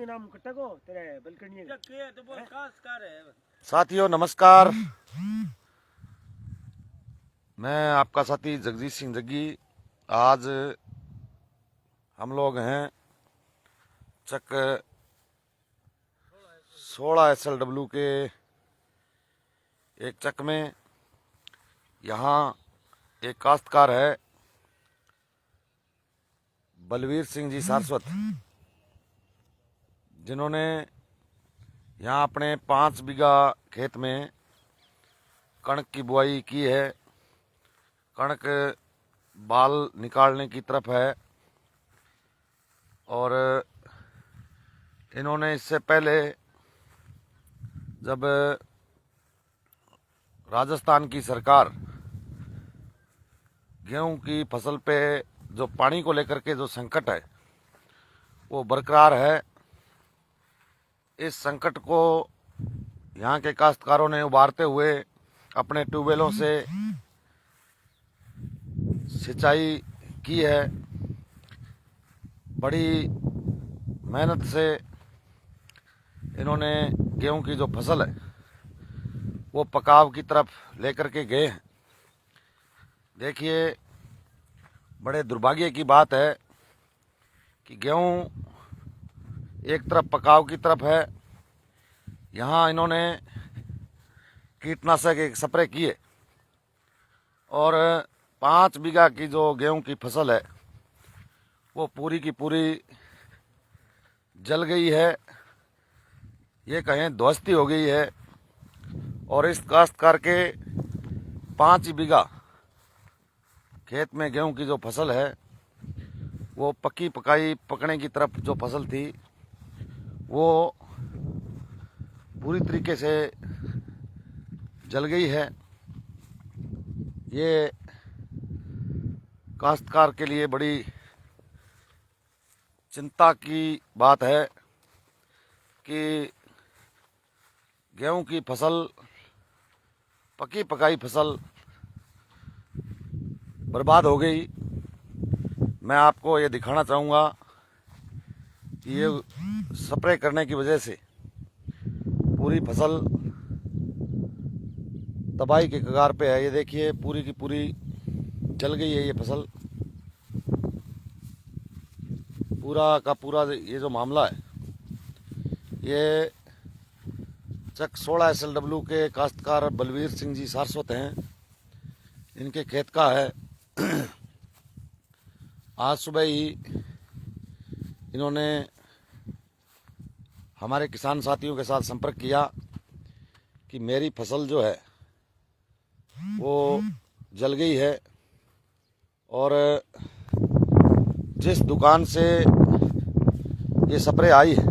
नाम कटको तेरे बलकनी साथियों नमस्कार। मैं आपका साथी जगजीत सिंह जग्गी। आज हम लोग हैं चक 16 SLW के एक चक में। यहाँ एक काश्तकार है बलवीर सिंह जी सारस्वत, जिन्होंने यहाँ अपने 5 बीघा खेत में कणक की बुआई की है। कणक बाल निकालने की तरफ है और इन्होंने इससे पहले जब राजस्थान की सरकार गेहूं की फसल पे जो पानी को लेकर के जो संकट है वो बरकरार है, इस संकट को यहाँ के काश्तकारों ने उबारते हुए अपने ट्यूबवेलों से सिंचाई की है। बड़ी मेहनत से इन्होंने गेहूं की जो फसल है वो पकाव की तरफ लेकर के गए हैं। देखिए, बड़े दुर्भाग्य की बात है कि गेहूं एक तरफ पकाव की तरफ है। यहाँ इन्होंने कीटनाशक एक स्प्रे किए और 5 बीघा की जो गेहूं की फसल है वो पूरी की पूरी जल गई है, ये कहें ध्वस्ती हो गई है। और इस काश्तकार के 5 बीघा खेत में गेहूं की जो फसल है वो पकी पकाई पकने की तरफ जो फसल थी वो पूरी तरीके से जल गई है। ये काश्तकार के लिए बड़ी चिंता की बात है कि गेहूं की फसल, पकी पकाई फसल बर्बाद हो गई। मैं आपको ये दिखाना चाहूँगा कि ये स्प्रे करने की वजह से पूरी फसल तबाही के कगार पे है। ये देखिए, पूरी की पूरी जल गई है ये फसल। पूरा का पूरा ये जो मामला है ये चक 16 SLW के काश्तकार बलवीर सिंह जी सारस्वत हैं, इनके खेत का है। आज सुबह ही इन्होंने हमारे किसान साथियों के साथ संपर्क किया कि मेरी फसल जो है वो जल गई है और जिस दुकान से ये स्प्रे आई है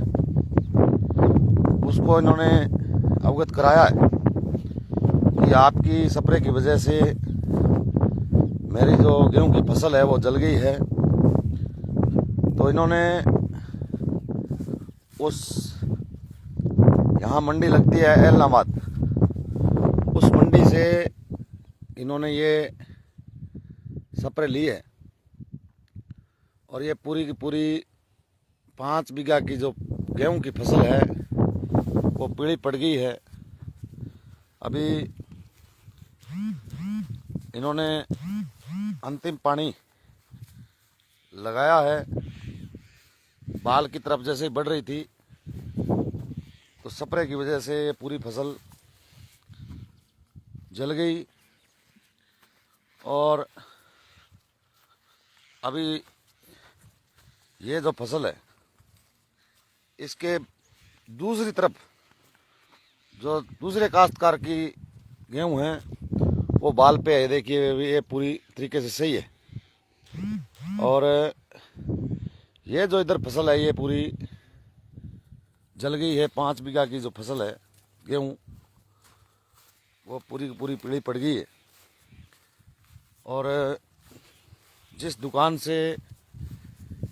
उसको इन्होंने अवगत कराया है कि आपकी स्प्रे की वजह से मेरी जो गेहूं की फसल है वो जल गई है। तो इन्होंने उस यहाँ मंडी लगती है एलनाबाद, उस मंडी से इन्होंने ये स्प्रे ली है और ये पूरी की पूरी 5 बीघा की जो गेहूं की फसल है वो पीली पड़ गई है। अभी इन्होंने अंतिम पानी लगाया है, बाल की तरफ जैसे ही बढ़ रही थी तो स्प्रे की वजह से पूरी फसल जल गई। और अभी ये जो फसल है इसके दूसरी तरफ जो दूसरे काश्तकार की गेहूं है वो बाल पे है। देखिए, ये पूरी तरीके से सही है और ये जो इधर फसल है ये पूरी जल गई है। 5 बीघा की जो फसल है गेहूं वो पूरी की पूरी पीली पड़ गई है। और जिस दुकान से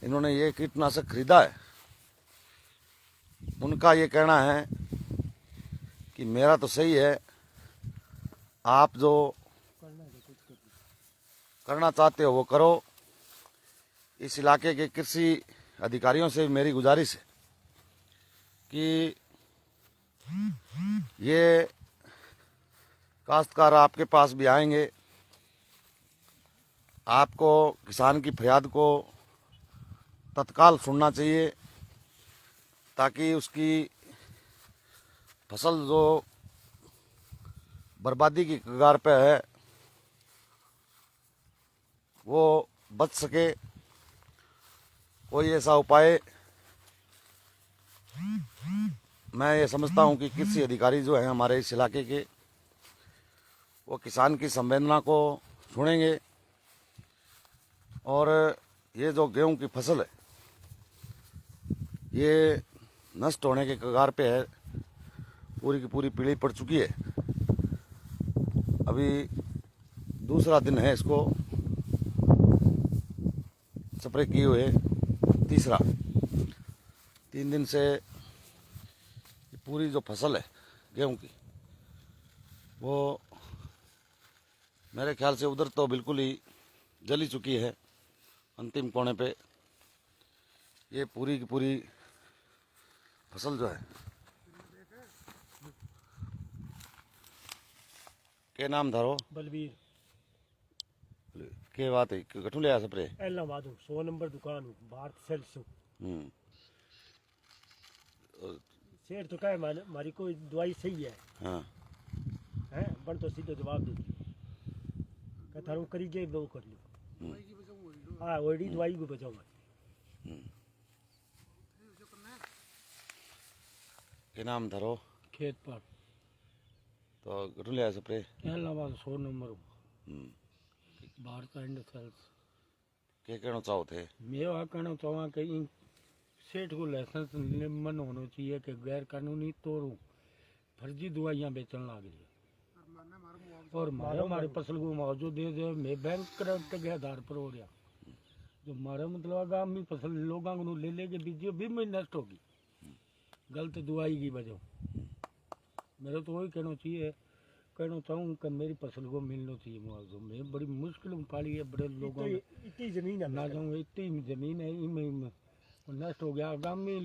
इन्होंने ये कीटनाशक खरीदा है उनका ये कहना है कि मेरा तो सही है, आप जो करना चाहते हो वो करो। इस इलाके के कृषि अधिकारियों से मेरी गुजारिश है कि ये काश्तकार आपके पास भी आएंगे, आपको किसान की फरियाद को तत्काल सुनना चाहिए, ताकि उसकी फसल जो बर्बादी की कगार पे है वो बच सके। कोई ऐसा उपाय मैं ये समझता हूँ कि कृषि अधिकारी जो हैं हमारे इस इलाके के, वो किसान की संवेदना को सुनेंगे और ये जो गेहूं की फसल है ये नष्ट होने के कगार पे है, पूरी की पूरी पीली पड़ चुकी है। अभी दूसरा दिन है इसको स्प्रे किए हुए, तीसरा। 3 दिन से पूरी जो फसल है गेहूं की वो मेरे ख्याल से उधर तो बिल्कुल ही जली चुकी है। अंतिम कोने पे ये पूरी की पूरी फसल जो है। के नाम धारो बलबीर के बात है कठू लिया स्प्रे इलाहाबाद 100 नंबर दुकान हूँ, भारत सेल्स हूँ। शेर तो कहे हमारी कोई दवाई सही है। हाँ हैं बन तो सीधे जवाब दे कहता हूँ करी जे वो कर लो। हाँ वही दवाई को बचाऊंगा। के नाम धरो खेत पर तो कठू लिया spray Allahabad 100 number Bharat and sales. के कहना चाहो थे? मैं यह कहना चाहूँगा कि इन सेठ को लाइसेंस निम्न होना चाहिए कि गैर कानूनी तौर फर्जी दवाइयाँ बेचने लग गई और हमारे फसल को मुआवजा दे दे। मैं बैंक करप्ट के आधार पर हो रहा जो हमारा मतलब आगामी फसल लोगों को ले लेके बीजे भी में नष्ट होगी गलत दवाई की वजह। मेरा तो वही कहना चाहूँ कि मेरी फसल को मिलना चाहिए मुआवजा। मैं बड़ी मुश्किल में पाली है, बड़े लोगों इतनी जमीन ना जाऊँगा, इतनी जमीन है इनमें नष्ट हो गया। आगामी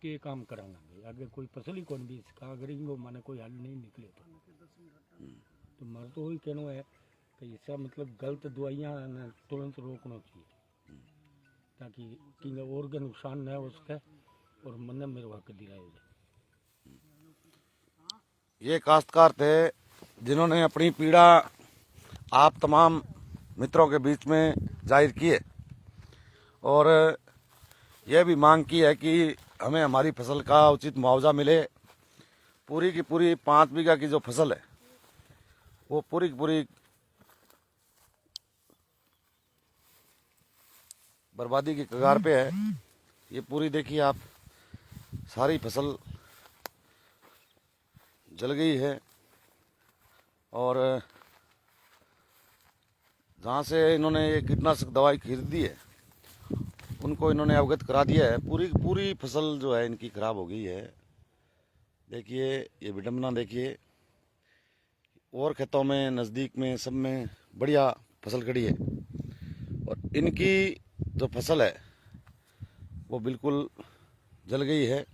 के काम करांगा आगे कोई फसल ही कौन भी इसका अगर इनको माने कोई हल नहीं निकले तो मेरा तो वही कहना है कि इसका मतलब गलत दवाइयाँ तुरंत रोकना चाहिए ताकि और का नुकसान न हो सके और मन मेरे हक दिलाया जाए। ये काश्तकार थे जिन्होंने अपनी पीड़ा आप तमाम मित्रों के बीच में जाहिर की है और यह भी मांग की है कि हमें हमारी फसल का उचित मुआवजा मिले। पूरी की पूरी 5 बीघा की जो फसल है वो पूरी की पूरी बर्बादी की कगार पे है। ये पूरी देखिए आप, सारी फसल जल गई है और जहाँ से इन्होंने ये कीटनाशक दवाई खरीदी है उनको इन्होंने अवगत करा दिया है। पूरी पूरी फसल जो है इनकी खराब हो गई है। देखिए ये विडम्बना देखिए, और खेतों में नज़दीक में सब में बढ़िया फसल खड़ी है और इनकी जो फसल है वो बिल्कुल जल गई है।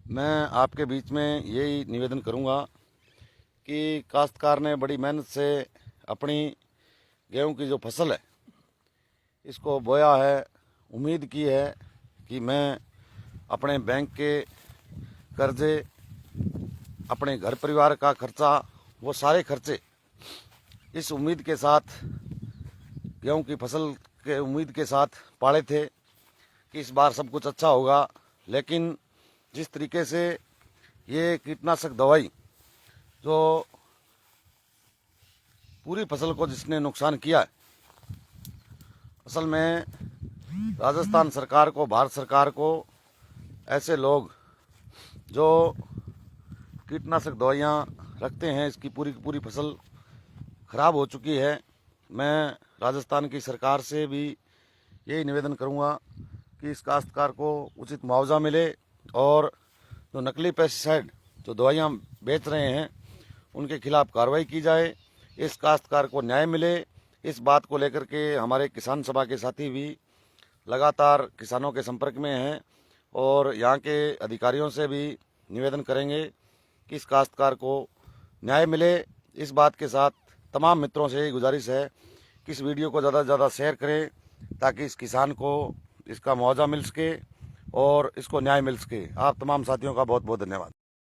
मैं आपके बीच में यही निवेदन करूंगा कि काश्तकार ने बड़ी मेहनत से अपनी गेहूं की जो फसल है इसको बोया है, उम्मीद की है कि मैं अपने बैंक के कर्जे, अपने घर परिवार का खर्चा, वो सारे खर्चे इस उम्मीद के साथ गेहूं की फसल के उम्मीद के साथ पाले थे कि इस बार सब कुछ अच्छा होगा। लेकिन जिस तरीके से ये कीटनाशक दवाई जो पूरी फसल को जिसने नुकसान किया है, असल में राजस्थान सरकार को, भारत सरकार को ऐसे लोग जो कीटनाशक दवाइयाँ रखते हैं, इसकी पूरी की पूरी फसल खराब हो चुकी है। मैं राजस्थान की सरकार से भी यही निवेदन करूंगा कि इस काश्तकार को उचित मुआवजा मिले और जो नकली पेस्टिसाइड जो दवाइयाँ बेच रहे हैं उनके खिलाफ कार्रवाई की जाए, इस काश्तकार को न्याय मिले। इस बात को लेकर के हमारे किसान सभा के साथी भी लगातार किसानों के संपर्क में हैं और यहाँ के अधिकारियों से भी निवेदन करेंगे कि इस काश्तकार को न्याय मिले। इस बात के साथ तमाम मित्रों से गुजारिश है कि इस वीडियो को ज़्यादा से ज़्यादा शेयर करें ताकि इस किसान को इसका मुआवजा मिल सके और इसको न्याय मिल सके। आप तमाम साथियों का बहुत बहुत धन्यवाद।